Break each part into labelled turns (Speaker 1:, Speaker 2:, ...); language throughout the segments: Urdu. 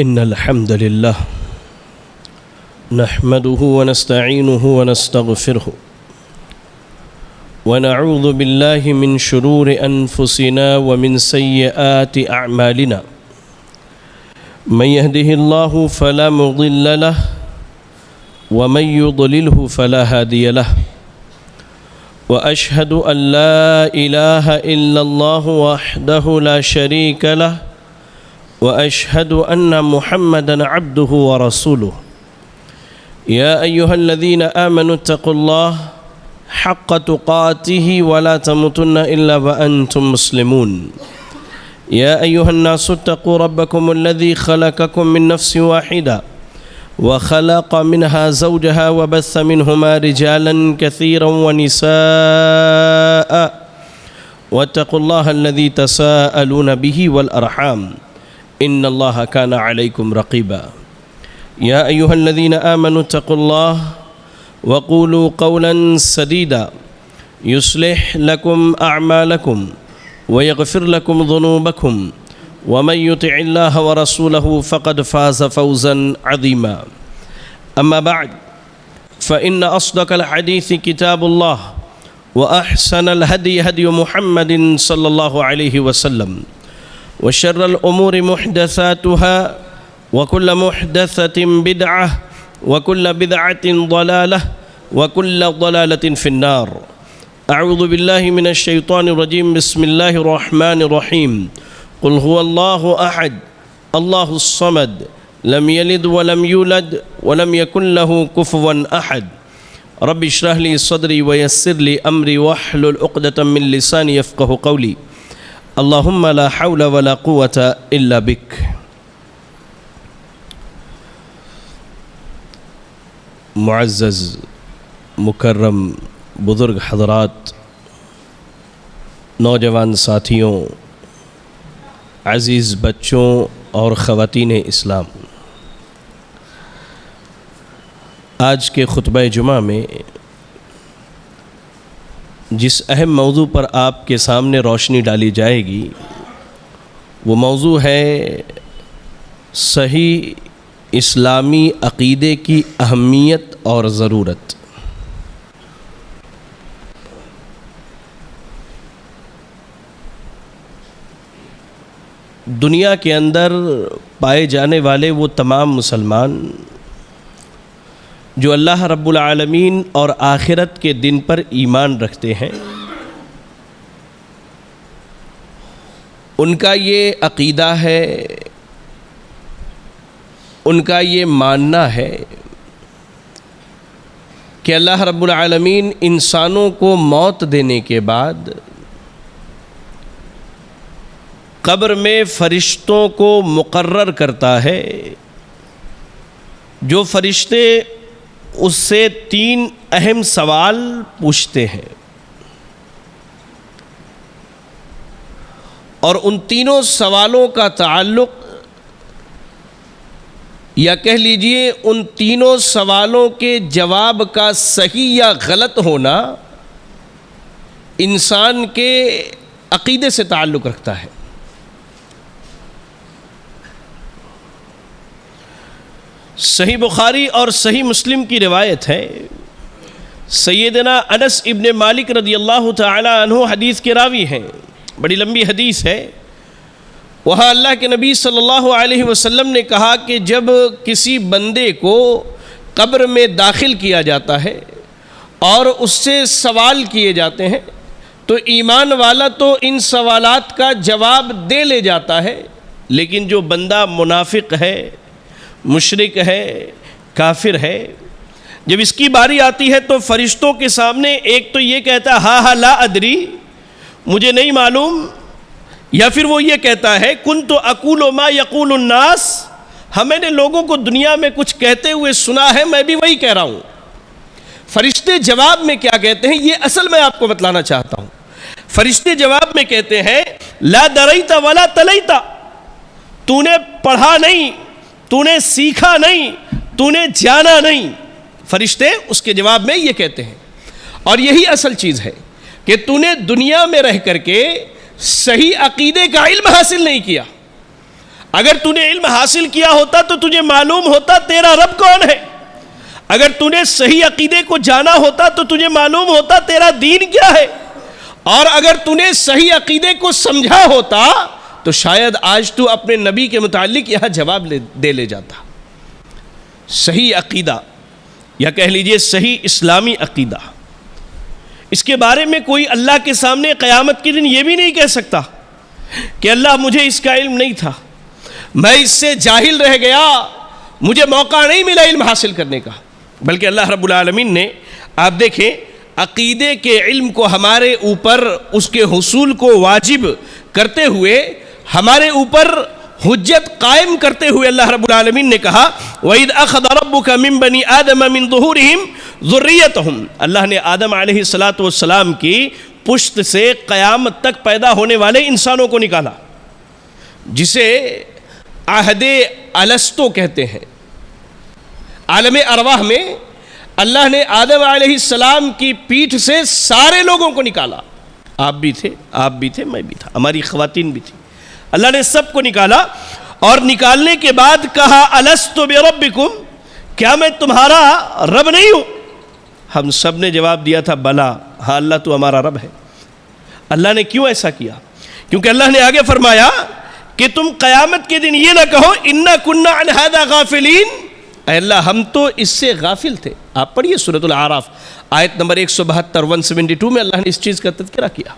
Speaker 1: إن الحمد لله نحمده ونستعينه ونستغفره ونعوذ بالله من شرور أنفسنا ومن سيئات أعمالنا من يهده الله فلا مضل له ومن يضلله فلا هادي له وأشهد أن لا إله إلا الله وحده لا شريك له وأشهد أن محمدًا عبده ورسوله يا أيها الذين آمنوا اتقوا الله حق تقاته ولا تموتن إلا وأنتم مسلمون يا أيها الناس اتقوا ربكم الذي خلقكم من نفس واحدة وخلق منها زوجها وبث منهما رجالا كثيرا ونساء واتقوا الله الذي تساءلون به والأرحام إن الله كان عليكم رقيبا يا أيها الذين آمنوا اتقوا الله وقولوا قولا سديدا يصلح لكم أعمالكم ويغفر لكم ذنوبكم ومن يطع الله ورسوله فقد فاز فوزا عظيما أما بعد فإن أصدق الحديث كتاب الله وأحسن الهدي هدي محمد صلى الله عليه وسلم وشر الأمور محدثاتها وكل محدثة بدعة وكل بدعة ضلالة وكل ضلالة في النار أعوذ بالله من الشيطان الرجيم بسم الله الرحمن الرحيم قل هو الله أحد الله الصمد لم يلد ولم يولد ولم يكن له كفوا أحد رب اشرح لي صدري ويسر لي أمري واحلل عقدة من لساني يفقه قولي اللهم لا حول ولا قوة إلا بك. معزز مکرم بزرگ حضرات، نوجوان ساتھیوں، عزیز بچوں اور خواتین اسلام، آج کے خطبہ جمعہ میں جس اہم موضوع پر آپ کے سامنے روشنی ڈالی جائے گی وہ موضوع ہے صحیح اسلامی عقیدے کی اہمیت اور ضرورت۔ دنیا کے اندر پائے جانے والے وہ تمام مسلمان جو اللہ رب العالمین اور آخرت کے دن پر ایمان رکھتے ہیں، ان کا یہ عقیدہ ہے، ان کا یہ ماننا ہے کہ اللہ رب العالمین انسانوں کو موت دینے کے بعد قبر میں فرشتوں کو مقرر کرتا ہے، جو فرشتے اس سے 3 اہم سوال پوچھتے ہیں، اور ان تینوں سوالوں کا تعلق، یا کہہ لیجئے ان تینوں سوالوں کے جواب کا صحیح یا غلط ہونا انسان کے عقیدے سے تعلق رکھتا ہے۔ صحیح بخاری اور صحیح مسلم کی روایت ہے، سیدنا انس ابن مالک رضی اللہ تعالی عنہ حدیث کے راوی ہیں، بڑی لمبی حدیث ہے۔ وہاں اللہ کے نبی صلی اللہ علیہ وسلم نے کہا کہ جب کسی بندے کو قبر میں داخل کیا جاتا ہے اور اس سے سوال کیے جاتے ہیں تو ایمان والا تو ان سوالات کا جواب دے لے جاتا ہے، لیکن جو بندہ منافق ہے، مشرک ہے، کافر ہے، جب اس کی باری آتی ہے تو فرشتوں کے سامنے ایک تو یہ کہتا ہے ہاں لا ادری، مجھے نہیں معلوم، یا پھر وہ یہ کہتا ہے کنت اقول ما یقول الناس، میں نے لوگوں کو دنیا میں کچھ کہتے ہوئے سنا ہے، میں بھی وہی کہہ رہا ہوں۔ فرشتے جواب میں کیا کہتے ہیں یہ اصل میں آپ کو بتلانا چاہتا ہوں۔ فرشتے جواب میں کہتے ہیں لا دریت ولا تلیت، تو نے پڑھا نہیں، تو نے سیکھا نہیں، تو نے جانا نہیں۔ فرشتے اس کے جواب میں یہ کہتے ہیں، اور یہی اصل چیز ہے کہ تو نے دنیا میں رہ کر کے صحیح عقیدے کا علم حاصل نہیں کیا، اگر تو نے علم حاصل کیا ہوتا تو تجھے معلوم ہوتا تیرا رب کون ہے. اگر تو نے صحیح عقیدے کو جانا ہوتا تو تجھے معلوم ہوتا تیرا دین کیا ہے. اور اگر تو نے صحیح عقیدے کو سمجھا ہوتا تو شاید آج تو اپنے نبی کے متعلق یہاں جواب دے لے جاتا. صحیح عقیدہ یا کہہ لیجئے صحیح اسلامی عقیدہ، اس کے بارے میں کوئی اللہ کے سامنے قیامت کے دن یہ بھی نہیں کہہ سکتا کہ اللہ مجھے اس کا علم نہیں تھا، میں اس سے جاہل رہ گیا، مجھے موقع نہیں ملا علم حاصل کرنے کا. بلکہ اللہ رب العالمین نے، آپ دیکھیں، عقیدے کے علم کو ہمارے اوپر اس کے حصول کو واجب کرتے ہوئے، ہمارے اوپر حجت قائم کرتے ہوئے اللہ رب العالمین نے کہا وَإِذْ أَخَذَ رَبُّكَ مِن بَنِي آدَمَ مِن ظُهُورِهِمْ ذُرِّيَّتَهُمْ، اللہ نے آدم علیہ السلام کی پشت سے قیامت تک پیدا ہونے والے انسانوں کو نکالا، جسے عہد الستو کہتے ہیں. عالم ارواح میں اللہ نے آدم علیہ السلام کی پیٹھ سے سارے لوگوں کو نکالا. آپ بھی تھے، میں بھی تھا، ہماری خواتین بھی تھی. اللہ نے سب کو نکالا اور نکالنے کے بعد کہا الست بربکم، کیا میں تمہارا رب نہیں ہوں؟ ہم سب نے جواب دیا تھا بلا، ہاں اللہ تو ہمارا رب ہے. اللہ نے کیوں ایسا کیا؟ کیونکہ اللہ نے آگے فرمایا کہ تم قیامت کے دن یہ نہ کہو انا کنا عن ھذا غافلین، اے اللہ ہم تو اس سے غافل تھے. آپ پڑھیے سورۃ الاعراف آیت نمبر 172 172 میں اللہ نے اس چیز کا تذکرہ کیا.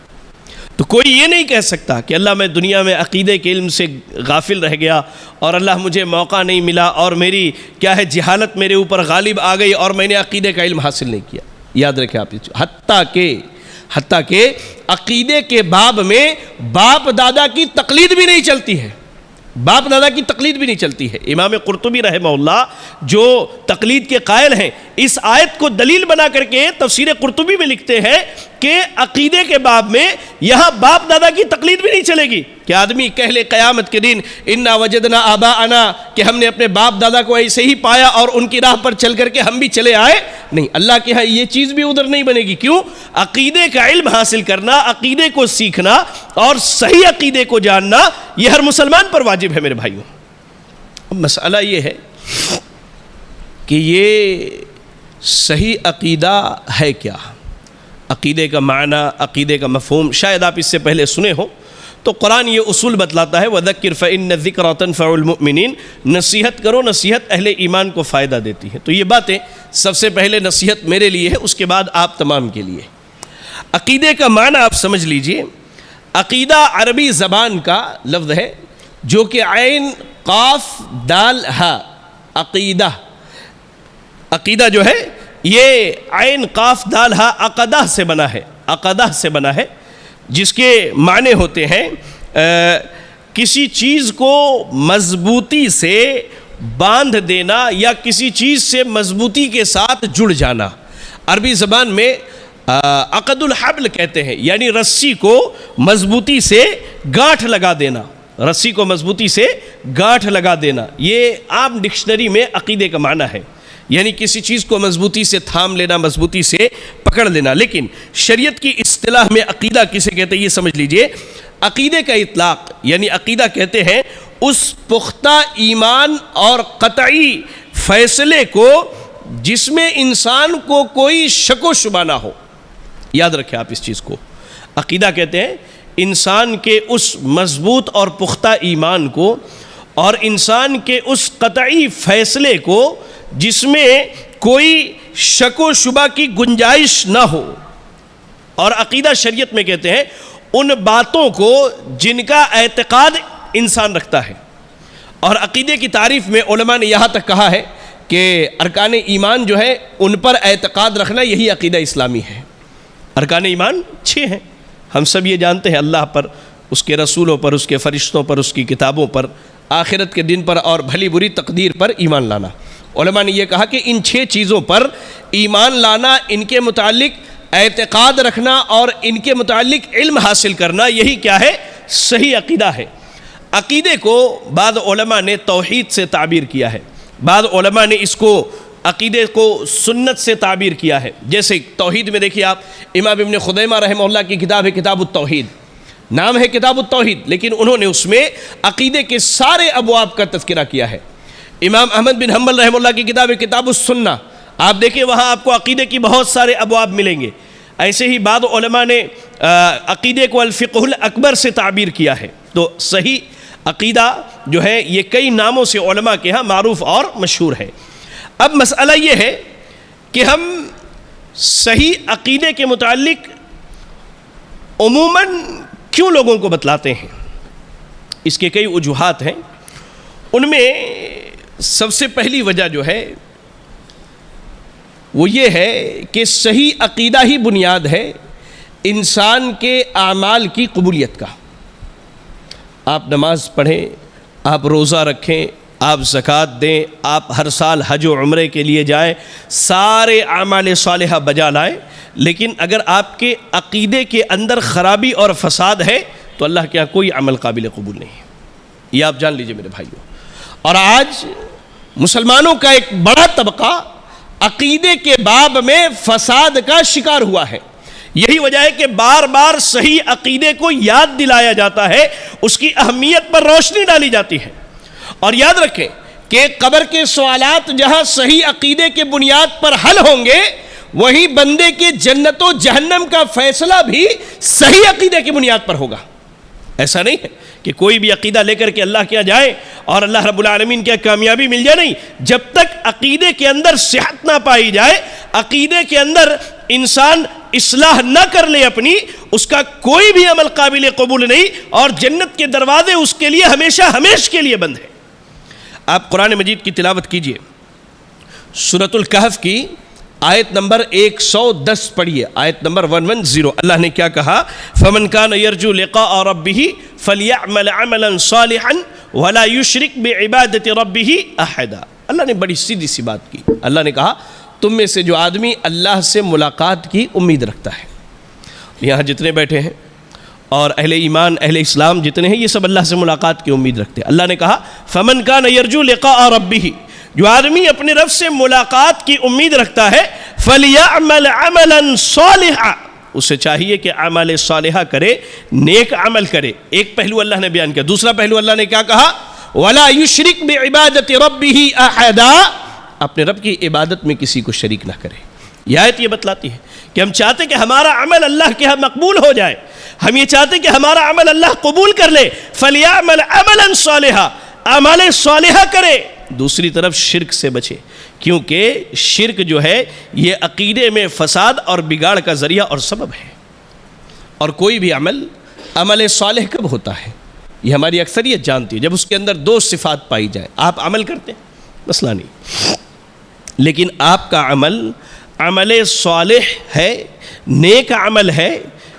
Speaker 1: تو کوئی یہ نہیں کہہ سکتا کہ اللہ میں دنیا میں عقیدے کے علم سے غافل رہ گیا اور اللہ مجھے موقع نہیں ملا اور میری کیا ہے جہالت میرے اوپر غالب آ گئی اور میں نے عقیدے کا علم حاصل نہیں کیا. یاد رکھیں آپ، حتیٰ کہ عقیدے کے باب میں باپ دادا کی تقلید بھی نہیں چلتی ہے، باپ دادا کی تقلید بھی نہیں چلتی ہے. امام قرطبی رحمہ اللہ جو تقلید کے قائل ہیں، اس آیت کو دلیل بنا کر کے تفسیر قرطبی میں لکھتے ہیں کہ عقیدے کے باب میں یہاں باپ دادا کی تقلید بھی نہیں چلے گی کہ آدمی کہہ لے قیامت کے دن انا وجدنا آباءنا، کہ ہم نے اپنے باپ دادا کو ایسے ہی پایا اور ان کی راہ پر چل کر کے ہم بھی چلے آئے. نہیں، اللہ کے ہاں یہ چیز بھی ادھر نہیں بنے گی. کیوں؟ عقیدے کا علم حاصل کرنا، عقیدے کو سیکھنا اور صحیح عقیدے کو جاننا یہ ہر مسلمان پر واجب ہے میرے بھائیوں. مسئلہ یہ ہے کہ یہ صحیح عقیدہ ہے کیا؟ عقیدے کا معنی، عقیدے کا مفہوم شاید آپ اس سے پہلے سنے ہو. تو قرآن یہ اصول بتلاتا ہے وَذَكِّرْ فَإِنَّ الذِّكْرَىٰ تَنفَعُ الْمُؤْمِنِينَ، نصیحت کرو، نصیحت اہل ایمان کو فائدہ دیتی ہے. تو یہ باتیں سب سے پہلے نصیحت میرے لیے ہے، اس کے بعد آپ تمام کے لیے. عقیدے کا معنی آپ سمجھ لیجئے. عقیدہ عربی زبان کا لفظ ہے جو کہ عین قاف دال ہا، عقیدہ. عقیدہ جو ہے یہ عین قاف دال ہا عقدہ سے بنا ہے، عقدہ سے بنا ہے، جس کے معنی ہوتے ہیں کسی چیز کو مضبوطی سے باندھ دینا یا کسی چیز سے مضبوطی کے ساتھ جڑ جانا. عربی زبان میں عقد الحبل کہتے ہیں، یعنی رسی کو مضبوطی سے گانٹھ لگا دینا، رسی کو مضبوطی سے گانٹھ لگا دینا. یہ عام ڈکشنری میں عقیدے کا معنی ہے، یعنی کسی چیز کو مضبوطی سے تھام لینا، مضبوطی سے پکڑ لینا. لیکن شریعت کی اصطلاح میں عقیدہ کسے کہتے ہیں یہ سمجھ لیجئے. عقیدے کا اطلاق یعنی عقیدہ کہتے ہیں اس پختہ ایمان اور قطعی فیصلے کو جس میں انسان کو کوئی شک و شبہ نہ ہو. یاد رکھیں آپ اس چیز کو. عقیدہ کہتے ہیں انسان کے اس مضبوط اور پختہ ایمان کو اور انسان کے اس قطعی فیصلے کو جس میں کوئی شک و شبہ کی گنجائش نہ ہو. اور عقیدہ شریعت میں کہتے ہیں ان باتوں کو جن کا اعتقاد انسان رکھتا ہے. اور عقیدے کی تعریف میں علماء نے یہاں تک کہا ہے کہ ارکان ایمان جو ہے ان پر اعتقاد رکھنا یہی عقیدہ اسلامی ہے. ارکان ایمان 6 ہیں، ہم سب یہ جانتے ہیں، اللہ پر، اس کے رسولوں پر، اس کے فرشتوں پر، اس کی کتابوں پر، آخرت کے دن پر اور بھلی بری تقدیر پر ایمان لانا. علماء نے یہ کہا کہ ان 6 چیزوں پر ایمان لانا، ان کے متعلق اعتقاد رکھنا اور ان کے متعلق علم حاصل کرنا، یہی کیا ہے؟ صحیح عقیدہ ہے. عقیدے کو بعض علماء نے توحید سے تعبیر کیا ہے، بعض علماء نے اس کو عقیدے کو سنت سے تعبیر کیا ہے. جیسے توحید میں دیکھیے آپ، امام ابن خزیمہ رحمہ اللہ کی کتاب ہے کتاب التوحید. نام ہے کتاب التوحید، لیکن انہوں نے اس میں عقیدے کے سارے ابواب کا تذکرہ کیا ہے۔ امام احمد بن حنبل رحمہ اللہ کی کتاب ہے کتاب السنہ، آپ دیکھیں وہاں آپ کو عقیدے کی بہت سارے ابواب ملیں گے۔ ایسے ہی بعض علماء نے عقیدے کو الفقہ الاکبر سے تعبیر کیا ہے۔ تو صحیح عقیدہ جو ہے یہ کئی ناموں سے علماء کے ہاں معروف اور مشہور ہے۔ اب مسئلہ یہ ہے کہ ہم صحیح عقیدے کے متعلق عموماً کیوں لوگوں کو بتلاتے ہیں؟ اس کے کئی وجوہات ہیں۔ ان میں سب سے پہلی وجہ جو ہے وہ یہ ہے کہ صحیح عقیدہ ہی بنیاد ہے انسان کے اعمال کی قبولیت کا۔ آپ نماز پڑھیں، آپ روزہ رکھیں، آپ زکوٰۃ دیں، آپ ہر سال حج و عمرے کے لیے جائیں، سارے اعمال صالحہ بجا لائیں، لیکن اگر آپ کے عقیدے کے اندر خرابی اور فساد ہے تو اللہ کے یہاں کوئی عمل قابل قبول نہیں ہے۔ یہ آپ جان لیجئے میرے بھائیوں۔ اور آج مسلمانوں کا ایک بڑا طبقہ عقیدے کے باب میں فساد کا شکار ہوا ہے۔ یہی وجہ ہے کہ بار بار صحیح عقیدے کو یاد دلایا جاتا ہے، اس کی اہمیت پر روشنی ڈالی جاتی ہے۔ اور یاد رکھیں کہ قبر کے سوالات جہاں صحیح عقیدے کے بنیاد پر حل ہوں گے، وہی بندے کے جنت و جہنم کا فیصلہ بھی صحیح عقیدے کی بنیاد پر ہوگا۔ ایسا نہیں ہے کہ کوئی بھی عقیدہ لے کر کے اللہ کے یہاں جائے اور اللہ رب العالمین کے کامیابی مل جائے، نہیں۔ جب تک عقیدے کے اندر صحت نہ پائی جائے، عقیدے کے اندر انسان اصلاح نہ کر لے اپنی، اس کا کوئی بھی عمل قابل قبول نہیں، اور جنت کے دروازے اس کے لیے ہمیشہ ہمیشہ کے لیے بند ہیں۔ آپ قرآن مجید کی تلاوت کیجئے، سورۃ الکہف کی آیت نمبر 110 پڑھیے، آیت نمبر 110۔ اللہ نے کیا کہا؟ فَمَنْ كَانَ يَرْجُو لِقَاءَ رَبِّهِ فَلْيَعْمَلْ عَمَلًا صَالِحًا وَلَا يُشْرِكْ بِعِبَادَةِ رَبِّهِ أَحَدًا۔ اللہ نے بڑی سیدھی سی بات کی۔ اللہ نے کہا تم میں سے جو آدمی اللہ سے ملاقات کی امید رکھتا ہے، یہاں جتنے بیٹھے ہیں اور اہل ایمان اہل اسلام جتنے ہیں، یہ سب اللہ سے ملاقات کی امید رکھتے ہیں۔ اللہ نے کہا فَمَنْ كَانَ يَرْجُو لِقَاءَ رَبِّهِ، جو آدمی اپنے رب سے ملاقات کی امید رکھتا ہے، فَلْيَعْمَلْ عَمَلًا صَالِحًا، اسے چاہیے کہ اعمال صالحہ کرے، نیک عمل کرے۔ ایک پہلو اللہ نے بیان کیا، دوسرا پہلو اللہ نے کیا کہا؟ وَلَا يُشْرِكْ بِعِبَادَةِ رَبِّهِ أَحَدًا، اپنے رب کی عبادت میں کسی کو شریک نہ کرے۔ یہ آیت یہ بتلاتی ہے کہ ہم چاہتے کہ ہمارا عمل اللہ کے ہاں مقبول ہو جائے، ہم یہ چاہتے کہ ہمارا عمل اللہ قبول کر لے۔ فَلْيَعْمَلْ عَمَلًا صَالِحًا، اعمال صالحہ کرے، دوسری طرف شرک سے بچے، کیونکہ شرک جو ہے یہ عقیدے میں فساد اور بگاڑ کا ذریعہ اور سبب ہے۔ اور کوئی بھی عمل صالح کب ہوتا ہے؟ یہ ہماری اکثریت جانتی ہے، جب اس کے اندر دو صفات پائی جائیں۔ آپ عمل کرتے ہیں، مسئلہ نہیں، لیکن آپ کا عمل صالح ہے، نیک عمل ہے،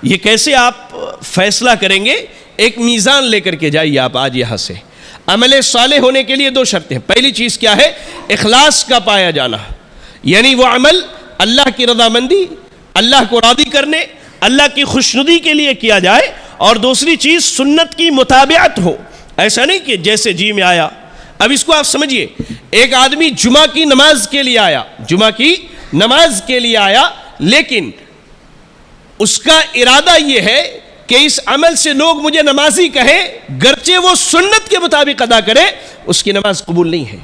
Speaker 1: یہ کیسے آپ فیصلہ کریں گے؟ ایک میزان لے کر کے جائیے آپ آج یہاں سے۔ عمل صالح ہونے کے لیے دو شرطیں ہیں۔ پہلی چیز کیا ہے؟ اخلاص کا پایا جانا، یعنی وہ عمل اللہ کی رضامندی، اللہ کو راضی کرنے، اللہ کی خوشنودی کے لیے کیا جائے۔ اور دوسری چیز سنت کی مطابعت ہو، ایسا نہیں کہ جیسے جی میں آیا۔ اب اس کو آپ سمجھیے، ایک آدمی جمعہ کی نماز کے لیے آیا، لیکن اس کا ارادہ یہ ہے کہ اس عمل سے لوگ مجھے نمازی کہیں، گرچہ وہ سنت کے مطابق ادا کرے، اس کی نماز قبول نہیں ہے،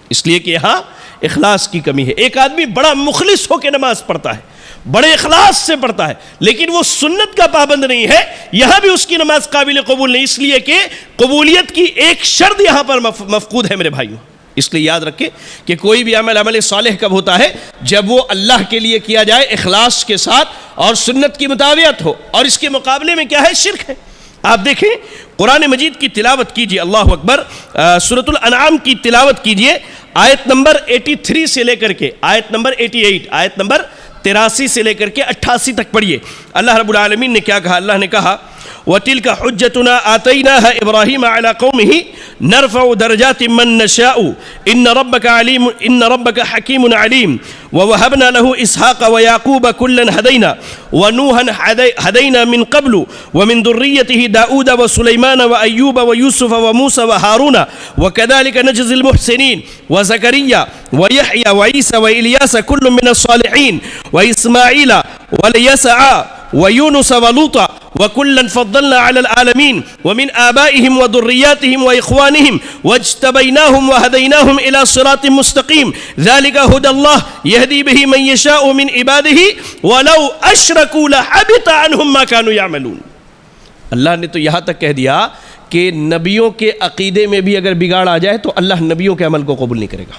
Speaker 1: اس لیے کہ یہاں اخلاص کی کمی ہے۔ ایک آدمی بڑا مخلص ہو کے نماز پڑھتا ہے، بڑے اخلاص سے پڑھتا ہے، لیکن وہ سنت کا پابند نہیں ہے، یہاں بھی اس کی نماز قابل قبول نہیں، اس لیے کہ قبولیت کی ایک شرط یہاں پر مفقود ہے میرے بھائیوں۔ اس لیے یاد رکھیں کہ کوئی بھی عمل صالح کب ہوتا ہے؟ جب وہ اللہ کے لیے کیا جائے اخلاص کے ساتھ اور سنت کی مطابعت ہو، اور اس کے مقابلے میں کیا ہے؟ شرک ہے۔ آپ دیکھیں قرآن مجید کی تلاوت کیجئے، اللہ اکبر، سورۃ الانعام کی تلاوت کیجئے، آیت نمبر 83 سے لے کر کے آیت نمبر 88، آیت نمبر 83 سے لے کر کے 88 تک پڑھیے۔ اللہ رب العالمین نے کیا کہا؟ اللہ نے کہا وَتِلْكَ حُجَّتُنَا آتَيْنَاهَا إِبْرَاهِيمَ عَلَى قَوْمِهِ نَرْفَعُ دَرَجَاتٍ مَّن نَّشَاءُ إِنَّ رَبَّكَ حَكِيمٌ عَلِيمٌ وَوَهَبْنَا لَهُ إِسْحَاقَ وَيَعْقُوبَ كُلًّا هَدَيْنَا وَنُوحًا هَدَيْنَا مِن قَبْلُ وَمِن ذُرِّيَّتِهِ دَاوُودَ وَسُلَيْمَانَ وَأَيُّوبَ وَيُوسُفَ وَمُوسَى وَهَارُونَ وَكَذَلِكَ نَجْزِي الْمُحْسِنِينَ وَزَكَرِيَّا وَيَحْيَى وَعِيسَى وَإِلْيَاسَ كُلٌّ مِّنَ الصَّالِحِينَ وَإِسْمَاعِيلَ وَالْيَسَعَ وَيُونُسَ وَلُوطًا وَكُلًّا فَضَّلْنَا عَلَى الْعَالَمِينَ وَمِنْ آبَائِهِمْ وَذُرِّيَّاتِهِمْ وَإِخْوَانِهِمْ وَاجْتَبَيْنَاهُمْ وَهَدَيْنَاهُمْ إِلَى صِرَاطٍ مُسْتَقِيمٍ ذَلِكَ هُدَى اللَّهِ يَهْدِي بِهِ مَن يَشَاءُ مِنْ عِبَادِهِ وَلَوْ أَشْرَكُوا لَحَبِطَ عَنْهُمْ مَا كَانُوا يَعْمَلُونَ. اللہ نے تو یہاں تک کہہ دیا کہ نبیوں کے عقیدے میں بھی اگر بگاڑ آ جائے تو اللہ نبیوں کے عمل کو قبول نہیں کرے گا.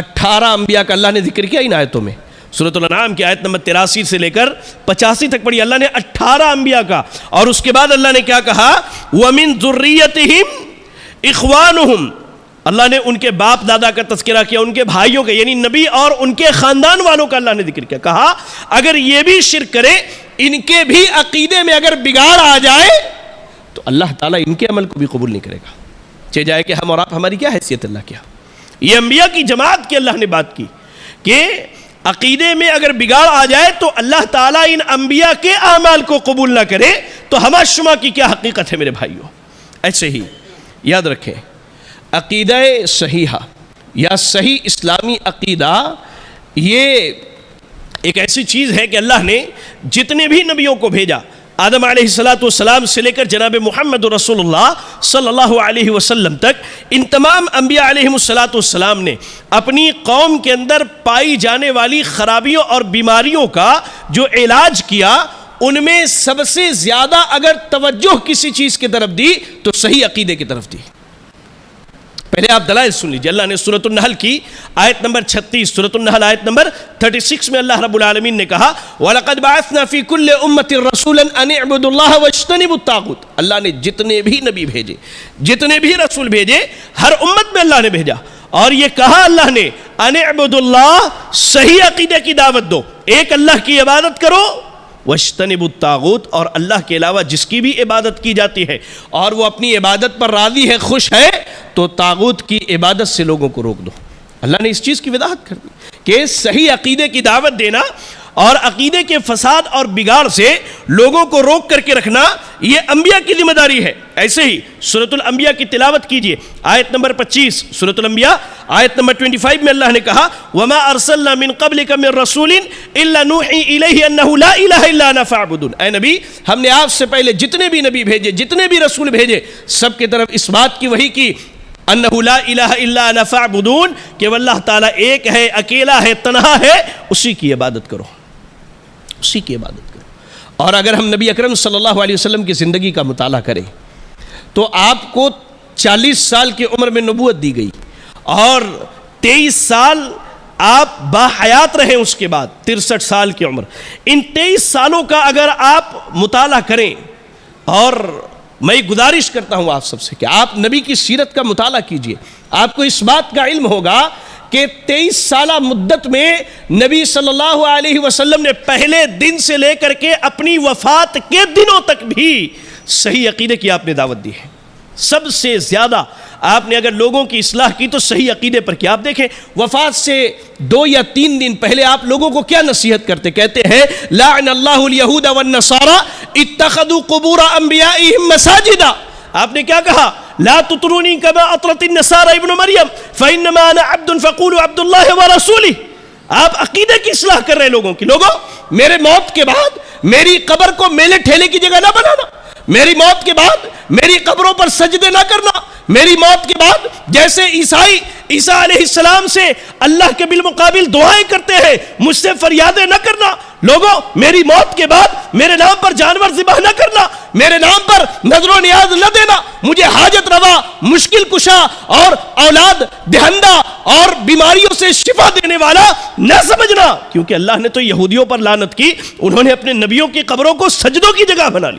Speaker 1: 18 انبیاء کا اللہ نے ذکر کیا ان آیتوں میں. سورۃ الانعام کی آیت نمبر 83 سے لے کر 85 تک پڑھی اللہ نے 18 انبیاء کا. اور اس کے بعد اللہ نے کیا کہا؟ وَمِن ذُرِّيَّتِهِمْ إِخْوَانُهُمْ. اللہ نے ان کے باپ دادا کا تذکرہ کیا, ان کے بھائیوں کا, یعنی نبی اور ان کے خاندان والوں کا اللہ نے ذکر کیا. کہا اگر یہ بھی شرک کرے, ان کے بھی عقیدے میں اگر بگاڑ آ جائے تو اللہ تعالیٰ ان کے عمل کو بھی قبول نہیں کرے گا. چاہے جائے کہ ہم اور آپ, ہماری کیا حیثیت اللہ کیا. یہ انبیاء کی جماعت کی اللہ نے بات کی کہ عقیدے میں اگر بگاڑ آ جائے تو اللہ تعالیٰ ان انبیاء کے اعمال کو قبول نہ کرے تو ہما شما کی کیا حقیقت ہے میرے بھائیوں. ایسے ہی یاد رکھیں, عقیدہ صحیحہ یا صحیح اسلامی عقیدہ یہ ایک ایسی چیز ہے کہ اللہ نے جتنے بھی نبیوں کو بھیجا, آدم علیہ السلام سے لے کر جناب محمد رسول اللہ صلی اللہ علیہ وسلم تک, ان تمام انبیاء علیہ السلام نے اپنی قوم کے اندر پائی جانے والی خرابیوں اور بیماریوں کا جو علاج کیا, ان میں سب سے زیادہ اگر توجہ کسی چیز کی طرف دی تو صحیح عقیدے کی طرف دی. پہلے آپ دلائل سن لیجیے. اللہ نے سورۃ النحل کی آیت نمبر 36, سورۃ النحل آیت نمبر 36 میں اللہ رب العالمین نے کہا وَلَقَدْ بَعَثْنَا فِي كُلِّ أُمَّةٍ رَسُولًا أَنِ اعْبُدُوا اللَّهَ وَاجْتَنِبُوا الطَّاغُوتَ. اللہ نے جتنے بھی نبی بھیجے, جتنے بھی رسول بھیجے, ہر امت میں اللہ نے بھیجا اور یہ کہا اللہ نے أَنِ اعْبُدُوا اللَّهَ, صحیح عقیدے کی دعوت دو, ایک اللہ کی عبادت کرو, وَاجْتَنِبُوا الطَّاغُوتَ, اور اللہ کے علاوہ جس کی بھی عبادت کی جاتی ہے اور وہ اپنی عبادت پر راضی ہے, خوش ہے, تو طاغوت کی عبادت سے لوگوں کو روک دو. اللہ نے اس چیز کی وضاحت کر دی کہ صحیح عقیدے کی دعوت دینا اور عقیدے کے فساد اور بگاڑ سے لوگوں کو روک کر کے رکھنا یہ انبیاء کی ذمہ داری ہے. ایسے ہی سورۃ الانبیاء کی تلاوت کیجئے, آیت نمبر 25, سورۃ الانبیاء آیت نمبر 25 میں اللہ نے کہا وَمَا أَرْسَلْنَا مِن قَبْلِكَ مِن رَّسُولٍ إِلَّا نُوحِي إِلَيْهِ أَنَّهُ لَا إِلَهَ إِلَّا أَنَا فَاعْبُدُونِ. اے نبی, ہم نے آپ سے پہلے جتنے بھی نبی بھیجے, جتنے بھی رسول بھیجے, سب کی طرف اس بات کی وحی کی انہ لا الہ الا انا فاعبدون, کہ وہ اللہ تعالیٰ ایک ہے, اکیلا ہے, تنہا ہے, اسی کی عبادت کرو, اسی کی عبادت کرو. اور اگر ہم نبی اکرم صلی اللہ علیہ وسلم کی زندگی کا مطالعہ کریں تو آپ کو 40 سال کی عمر میں نبوت دی گئی اور 23 سال آپ باحیات رہے, اس کے بعد 63 سال کی عمر. ان 23 سالوں کا اگر آپ مطالعہ کریں, اور میں گزارش کرتا ہوں آپ سب سے کہ آپ نبی کی سیرت کا مطالعہ کیجئے, آپ کو اس بات کا علم ہوگا کہ 23 سالہ مدت میں نبی صلی اللہ علیہ وسلم نے پہلے دن سے لے کر کے اپنی وفات کے دنوں تک بھی صحیح عقیدے کی آپ نے دعوت دی ہے. سب سے زیادہ آپ نے اگر لوگوں کی اصلاح کی تو صحیح عقیدے پر کیا. آپ دیکھیں وفات سے 2 یا 3 دن پہلے آپ لوگوں کو کیا نصیحت کرتے, کہتے ہیں لعن اللہ الیہود والنصارى اتخذوا قبور انبیائہم مساجدا. آپ نے کیا کہا؟ لا تطرونی کما اطرت النصارى ابن مریم فانما انا عبد فقولوا عبد اللہ ورسولہ. آپ عقیدے کی اصلاح کر رہے لوگوں کی. لوگوں, میرے موت کے بعد میری قبر کو میلے ٹھیلے کی جگہ نہ بنانا, میری موت کے بعد میری قبروں پر سجدے نہ کرنا, میری موت کے بعد جیسے عیسیٰ علیہ السلام سے اللہ کے بالمقابل دعائیں کرتے ہیں, مجھ سے فریادیں نہ کرنا. لوگوں, میری موت کے بعد میرے نام پر جانور ذبح نہ کرنا, میرے نام پر نذر و نیاز نہ دینا, مجھے حاجت روا, مشکل کشا اور اولاد دہندہ اور بیماریوں سے شفا دینے والا نہ سمجھنا. کیونکہ اللہ نے تو یہودیوں پر لعنت کی, انہوں نے اپنے نبیوں کی قبروں کو سجدوں کی جگہ بنا لی.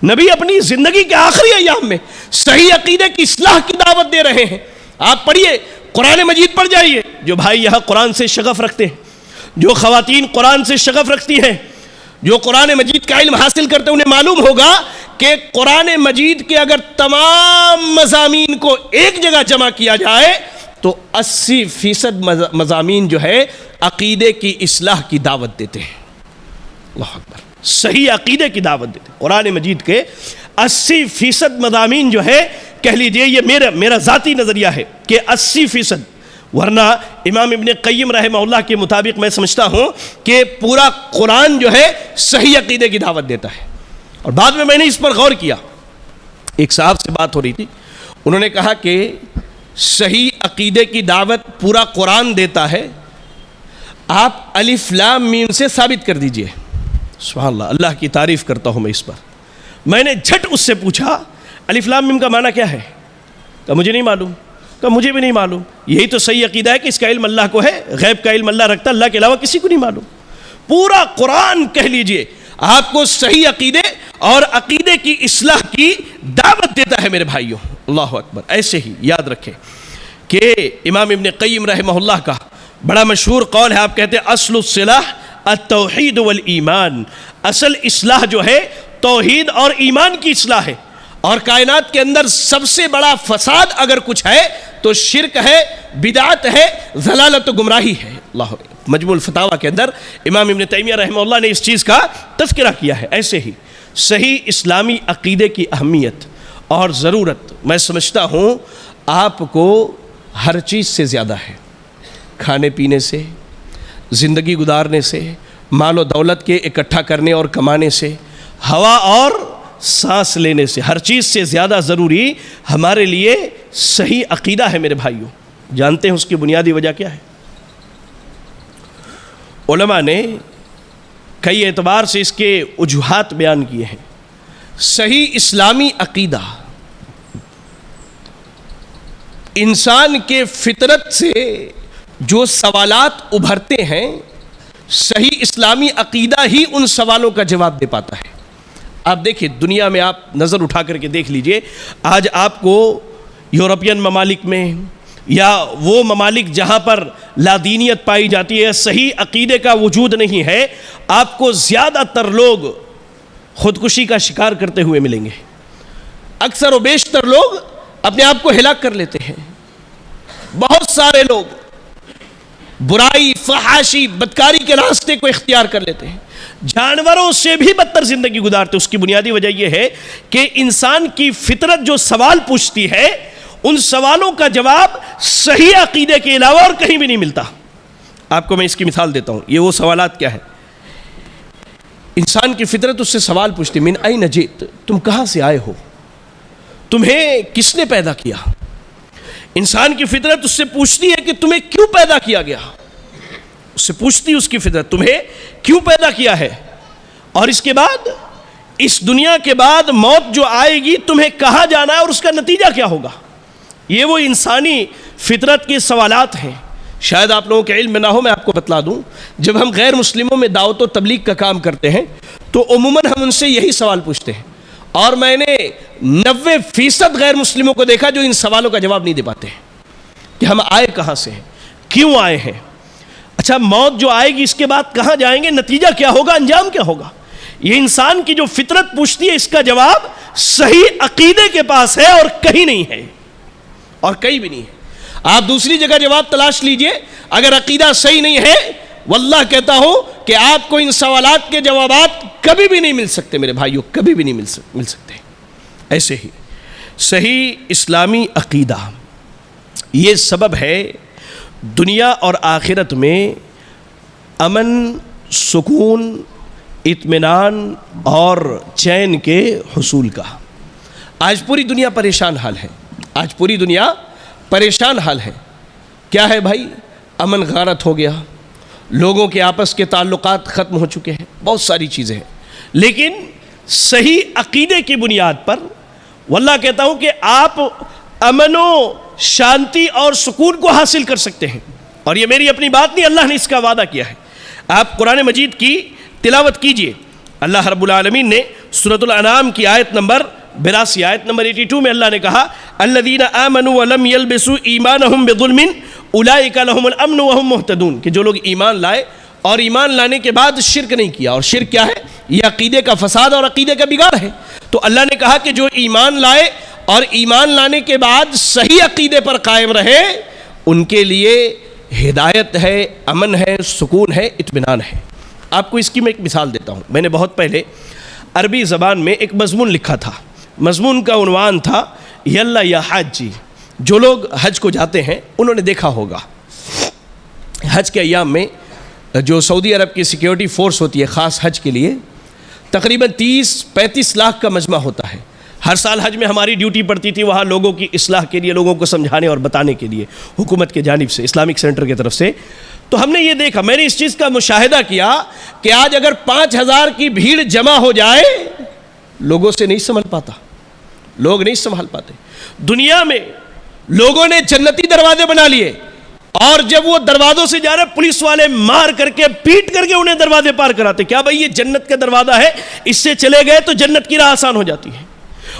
Speaker 1: نبی اپنی زندگی کے آخری ایام میں صحیح عقیدے کی اصلاح کی دعوت دے رہے ہیں. آپ پڑھیے, قرآن مجید پڑھ جائیے. جو بھائی یہاں قرآن سے شغف رکھتے ہیں, جو خواتین قرآن سے شغف رکھتی ہیں, جو قرآن مجید کا علم حاصل کرتے ہیں, انہیں معلوم ہوگا کہ قرآن مجید کے اگر تمام مضامین کو ایک جگہ جمع کیا جائے تو 80% مضامین جو ہے عقیدے کی اصلاح کی دعوت دیتے ہیں. اللہ اکبر, صحیح عقیدے کی دعوت دیتے ہیں. قرآن مجید کے 80% مضامین جو ہے, کہہ لیجئے یہ میرا ذاتی نظریہ ہے کہ 80%, ورنہ امام ابن قیم رحمہ اللہ کے مطابق میں سمجھتا ہوں کہ پورا قرآن جو ہے صحیح عقیدے کی دعوت دیتا ہے. اور بعد میں نے اس پر غور کیا. ایک صاحب سے بات ہو رہی تھی, انہوں نے کہا کہ صحیح عقیدے کی دعوت پورا قرآن دیتا ہے, آپ الف لام میم سے ثابت کر دیجئے. سبحان اللہ, اللہ کی تعریف کرتا ہوں میں اس پر. میں نے جھٹ اس سے پوچھا الف لام میم کا معنی کیا ہے؟ کہ مجھے نہیں معلوم. کہ مجھے بھی نہیں معلوم. یہی تو صحیح عقیدہ ہے کہ اس کا علم اللہ کو ہے, غیب کا علم اللہ رکھتا, اللہ کے علاوہ کسی کو نہیں معلوم. پورا قرآن کہہ لیجئے آپ کو صحیح عقیدے اور عقیدے کی اصلاح کی دعوت دیتا ہے میرے بھائیوں. اللہ اکبر. ایسے ہی یاد رکھیں کہ امام ابن قیم رحمہ اللہ کا بڑا مشہور قول ہے, آپ کہتے ہیں اصل الصلاح التوحید والایمان. اصل اصلاح جو ہے توحید اور ایمان کی اصلاح ہے, اور کائنات کے اندر سب سے بڑا فساد اگر کچھ ہے تو شرک ہے, بدعت ہے, ضلالت و گمراہی ہے. اللہ مجموع الفتاوی کے اندر امام ابن تیمیہ رحمہ اللہ نے اس چیز کا تذکرہ کیا ہے. ایسے ہی صحیح اسلامی عقیدے کی اہمیت اور ضرورت میں سمجھتا ہوں آپ کو ہر چیز سے زیادہ ہے. کھانے پینے سے, زندگی گزارنے سے, مال و دولت کے اکٹھا کرنے اور کمانے سے, ہوا اور سانس لینے سے, ہر چیز سے زیادہ ضروری ہمارے لیے صحیح عقیدہ ہے میرے بھائیوں. جانتے ہیں اس کی بنیادی وجہ کیا ہے؟ علماء نے کئی اعتبار سے اس کے وجوہات بیان کیے ہیں. صحیح اسلامی عقیدہ انسان کے فطرت سے جو سوالات ابھرتے ہیں, صحیح اسلامی عقیدہ ہی ان سوالوں کا جواب دے پاتا ہے. آپ دیکھیں دنیا میں, آپ نظر اٹھا کر کے دیکھ لیجئے, آج آپ کو یورپین ممالک میں یا وہ ممالک جہاں پر لادینیت پائی جاتی ہے, صحیح عقیدے کا وجود نہیں ہے, آپ کو زیادہ تر لوگ خودکشی کا شکار کرتے ہوئے ملیں گے. اکثر و بیشتر لوگ اپنے آپ کو ہلاک کر لیتے ہیں. بہت سارے لوگ برائی, فحاشی, بدکاری کے راستے کو اختیار کر لیتے ہیں. جانوروں سے بھی بدتر زندگی گزارتے. اس کی بنیادی وجہ یہ ہے کہ انسان کی فطرت جو سوال پوچھتی ہے, ان سوالوں کا جواب صحیح عقیدے کے علاوہ اور کہیں بھی نہیں ملتا. آپ کو میں اس کی مثال دیتا ہوں. یہ وہ سوالات کیا ہے؟ انسان کی فطرت اس سے سوال پوچھتی, من این جئت, تم کہاں سے آئے ہو, تمہیں کس نے پیدا کیا. انسان کی فطرت اس سے پوچھتی ہے کہ تمہیں کیوں پیدا کیا گیا. اس سے پوچھتی اس کی فطرت تمہیں کیوں پیدا کیا ہے, اور اس کے بعد, اس دنیا کے بعد موت جو آئے گی تمہیں کہاں جانا ہے اور اس کا نتیجہ کیا ہوگا. یہ وہ انسانی فطرت کے سوالات ہیں. شاید آپ لوگوں کے علم میں نہ ہو, میں آپ کو بتلا دوں. جب ہم غیر مسلموں میں دعوت و تبلیغ کا کام کرتے ہیں تو عموماً ہم ان سے یہی سوال پوچھتے ہیں, اور میں نے 90% غیر مسلموں کو دیکھا جو ان سوالوں کا جواب نہیں دے پاتے ہیں کہ ہم آئے کہاں سے ہیں, کیوں آئے ہیں, اچھا موت جو آئے گی اس کے بعد کہاں جائیں گے, نتیجہ کیا ہوگا, انجام کیا ہوگا. یہ انسان کی جو فطرت پوچھتی ہے, اس کا جواب صحیح عقیدے کے پاس ہے اور کہیں نہیں ہے, اور کہیں بھی نہیں ہے. آپ دوسری جگہ جواب تلاش لیجئے, اگر عقیدہ صحیح نہیں ہے, واللہ کہتا ہوں کہ آپ کو ان سوالات کے جوابات کبھی بھی نہیں مل سکتے میرے بھائیوں, کبھی بھی نہیں مل سکتے. ایسے ہی صحیح اسلامی عقیدہ یہ سبب ہے دنیا اور آخرت میں امن, سکون, اطمینان اور چین کے حصول کا. آج پوری دنیا پریشان حال ہے, آج پوری دنیا پریشان حال ہے. کیا ہے بھائی؟ امن غارت ہو گیا, لوگوں کے آپس کے تعلقات ختم ہو چکے ہیں, بہت ساری چیزیں ہیں. لیکن صحیح عقیدے کی بنیاد پر واللہ کہتا ہوں کہ آپ امن و شانتی اور سکون کو حاصل کر سکتے ہیں. اور یہ میری اپنی بات نہیں, اللہ نے اس کا وعدہ کیا ہے. آپ قرآن مجید کی تلاوت کیجئے. اللہ رب العالمین نے سورۃ الانعام کی آیت نمبر 82, آیت نمبر 82 میں اللہ نے کہا الذین آمنوا ولم یلبسوا ایمانہم بظلم اولئک لہم الامن وہم مہتدون, کہ جو لوگ ایمان لائے اور ایمان لانے کے بعد شرک نہیں کیا. اور شرک کیا ہے؟ یہ عقیدے کا فساد اور عقیدے کا بگاڑ ہے. تو اللہ نے کہا کہ جو ایمان لائے اور ایمان لانے کے بعد صحیح عقیدے پر قائم رہے, ان کے لیے ہدایت ہے, امن ہے, سکون ہے, اطمینان ہے. آپ کو اس کی میں ایک مثال دیتا ہوں. میں نے بہت پہلے عربی زبان میں ایک مضمون لکھا تھا. مضمون کا عنوان تھا یلا یا حاجی. جو لوگ حج کو جاتے ہیں انہوں نے دیکھا ہوگا حج کے ایام میں جو سعودی عرب کی سیکیورٹی فورس ہوتی ہے خاص حج کے لیے, تقریباً 30-35 لاکھ کا مجمع ہوتا ہے. ہر سال حج میں ہماری ڈیوٹی پڑتی تھی وہاں لوگوں کی اصلاح کے لیے، لوگوں کو سمجھانے اور بتانے کے لیے حکومت کی جانب سے، اسلامک سینٹر کی طرف سے. تو ہم نے یہ دیکھا، میں نے اس چیز کا مشاہدہ کیا کہ آج اگر 5000 کی بھیڑ جمع ہو جائے لوگوں سے نہیں سنبھل پاتا، لوگ نہیں سنبھال پاتے. دنیا میں لوگوں نے جنتی دروازے بنا لیے، اور جب وہ دروازوں سے جا رہے پولیس والے مار کر کے پیٹ کر کے انہیں دروازے پار کراتے. کیا بھئی یہ جنت کا دروازہ ہے، اس سے چلے گئے تو جنت کی راہ آسان ہو جاتی ہے.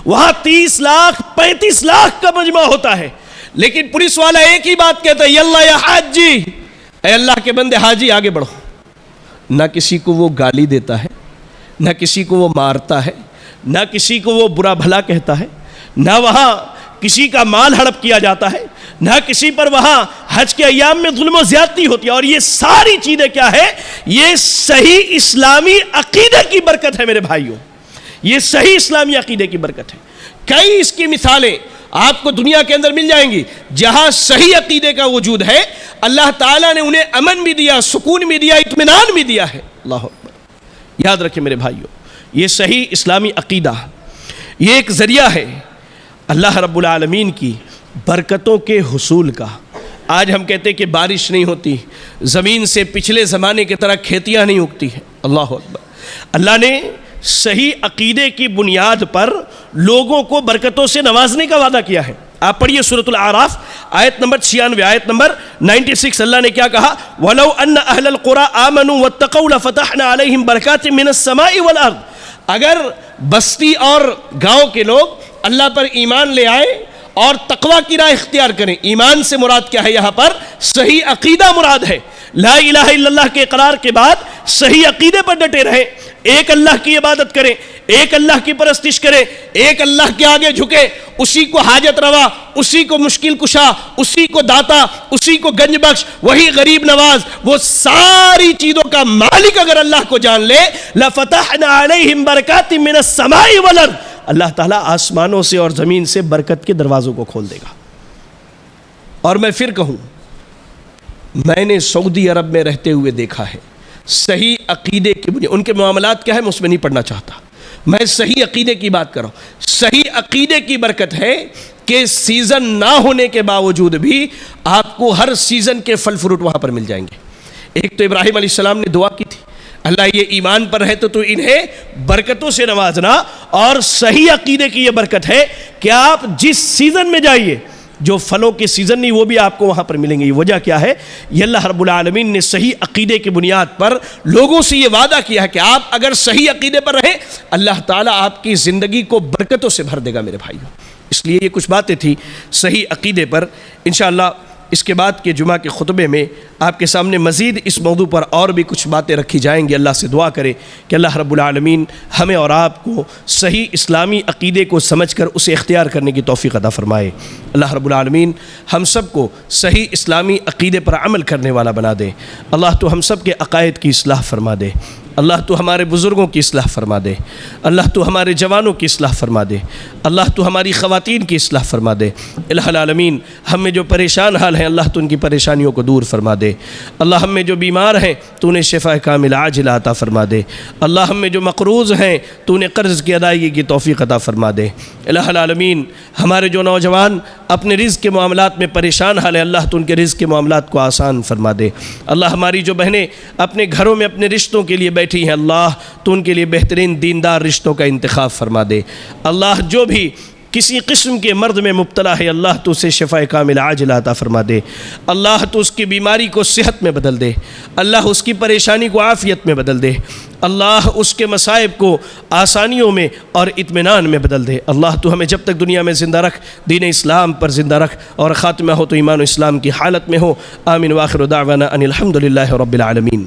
Speaker 1: وہاں 30 لاکھ 35 لاکھ کا مجمع ہوتا ہے، لیکن پولیس والا ایک ہی بات کہتا ہے، یاللہ یا حاجی، اے اللہ کے بندے حاجی آگے بڑھو. نہ کسی کو وہ گالی دیتا ہے، نہ کسی کو وہ مارتا ہے، نہ کسی کو وہ برا بھلا کہتا ہے، نہ وہاں کسی کا مال ہڑپ کیا جاتا ہے، نہ کسی پر وہاں حج کے ایام میں ظلم و زیادتی ہوتی ہے. اور یہ ساری چیزیں کیا ہے؟ یہ صحیح اسلامی عقیدے کی برکت ہے میرے بھائیوں، یہ صحیح اسلامی عقیدے کی برکت ہے. کئی اس کی مثالیں آپ کو دنیا کے اندر مل جائیں گی جہاں صحیح عقیدے کا وجود ہے. اللہ تعالیٰ نے انہیں امن بھی دیا، سکون بھی دیا، اطمینان بھی دیا ہے. اللہ اکبر. یاد رکھیں میرے بھائیوں، یہ صحیح اسلامی عقیدہ یہ ایک ذریعہ ہے اللہ رب العالمین کی برکتوں کے حصول کا. آج ہم کہتے ہیں کہ بارش نہیں ہوتی، زمین سے پچھلے زمانے کی طرح کھیتیاں نہیں اگتی ہیں. اللہ اکبر. اللہ نے صحیح عقیدے کی بنیاد پر لوگوں کو برکتوں سے نوازنے کا وعدہ کیا ہے. آپ پڑھیے سورۃ الاعراف آیت نمبر 96، آیت نمبر 96. اللہ نے کیا کہا؟ وَلَوْ أَنَّ أَهْلَ الْقُرَىٰ آمَنُوا وَاتَّقَوْا لَفَتَحْنَا عَلَيْهِمْ بَرَكَاتٍ مِّنَ السَّمَاءِ وَالْأَرْضِ. اگر بستی اور گاؤں کے لوگ اللہ پر ایمان لے آئے اور تقوی کی راہ اختیار کریں. ایمان سے مراد کیا ہے؟ یہاں پر صحیح عقیدہ مراد ہے. لا الہ الا اللہ کے اقرار کے بعد صحیح عقیدے پر ڈٹے رہیں، ایک اللہ کی عبادت کریں، ایک اللہ کی پرستش کریں، ایک اللہ کے آگے جھکے، اسی کو حاجت روا، اسی کو مشکل کشا، اسی کو داتا، اسی کو گنج بخش، وہی غریب نواز، وہ ساری چیزوں کا مالک اگر اللہ کو جان لے، لَفَتَحْنَا عَلَيْهِمْ بَرَكَاتٍ مِّنَ السَّمَاءِ وَالْأَرْضِ. اللہ تعالیٰ آسمانوں سے اور زمین سے برکت کے دروازوں کو کھول دے گا. اور میں پھر کہوں، میں نے سعودی عرب میں رہتے ہوئے دیکھا ہے صحیح عقیدے کی بنیاد. ان کے معاملات کیا ہے میں اس میں نہیں پڑھنا چاہتا، میں صحیح عقیدے کی بات کر رہا ہوں. صحیح عقیدے کی برکت ہے کہ سیزن نہ ہونے کے باوجود بھی آپ کو ہر سیزن کے پھل فروٹ وہاں پر مل جائیں گے. ایک تو ابراہیم علیہ السلام نے دعا کی تھی، اللہ یہ ایمان پر ہے تو انہیں برکتوں سے نوازنا. اور صحیح عقیدے کی یہ برکت ہے کہ آپ جس سیزن میں جائیے، جو پھلوں کے سیزن نہیں وہ بھی آپ کو وہاں پر ملیں گے. یہ وجہ کیا ہے؟ یہ اللہ رب العالمین نے صحیح عقیدے کی بنیاد پر لوگوں سے یہ وعدہ کیا ہے کہ آپ اگر صحیح عقیدے پر رہیں اللہ تعالیٰ آپ کی زندگی کو برکتوں سے بھر دے گا میرے بھائیوں. اس لیے یہ کچھ باتیں تھی صحیح عقیدے پر. انشاءاللہ اس کے بعد کے جمعہ کے خطبے میں آپ کے سامنے مزید اس موضوع پر اور بھی کچھ باتیں رکھی جائیں گی. اللہ سے دعا کرے کہ اللہ رب العالمین ہمیں اور آپ کو صحیح اسلامی عقیدے کو سمجھ کر اسے اختیار کرنے کی توفیق عطا فرمائے. اللہ رب العالمین ہم سب کو صحیح اسلامی عقیدے پر عمل کرنے والا بنا دے. اللہ تو ہم سب کے عقائد کی اصلاح فرما دے. اللہ تو ہمارے بزرگوں کی اصلاح فرما دے. اللہ تو ہمارے جوانوں کی اصلاح فرما دے. اللہ تو ہماری خواتین کی اصلاح فرما دے. الہ العالمین ہم میں جو پریشان حال ہیں اللہ تو ان کی پریشانیوں کو دور فرما دے. اللہ ہم میں جو بیمار ہیں تو انہیں شفا کامل عاجلہ عطا فرما دے. اللہ ہم میں جو مقروض ہیں تو انہیں قرض کی ادائیگی کی توفیق عطا فرما دے. الہ العالمین ہمارے جو نوجوان اپنے رزق کے معاملات میں پریشان حال ہیں اللہ تو ان کے رزق کے معاملات کو آسان فرما دے. اللہ ہماری جو بہنیں اپنے گھروں میں اپنے رشتوں کے لیے بیٹھی ہیں اللہ تو ان کے لیے بہترین دیندار رشتوں کا انتخاب فرما دے. اللہ جو بھی کسی قسم کے مرض میں مبتلا ہے اللہ تو اسے شفا کامل عاجلہ عطا فرما دے. اللہ تو اس کی بیماری کو صحت میں بدل دے. اللہ اس کی پریشانی کو عافیت میں بدل دے. اللہ اس کے مصائب کو آسانیوں میں اور اطمینان میں بدل دے. اللہ تو ہمیں جب تک دنیا میں زندہ رکھ دین اسلام پر زندہ رکھ اور خاتمہ ہو تو ایمان و اسلام کی حالت میں ہو. آمین. وآخر دعوانا ان الحمد للہ رب العالمین.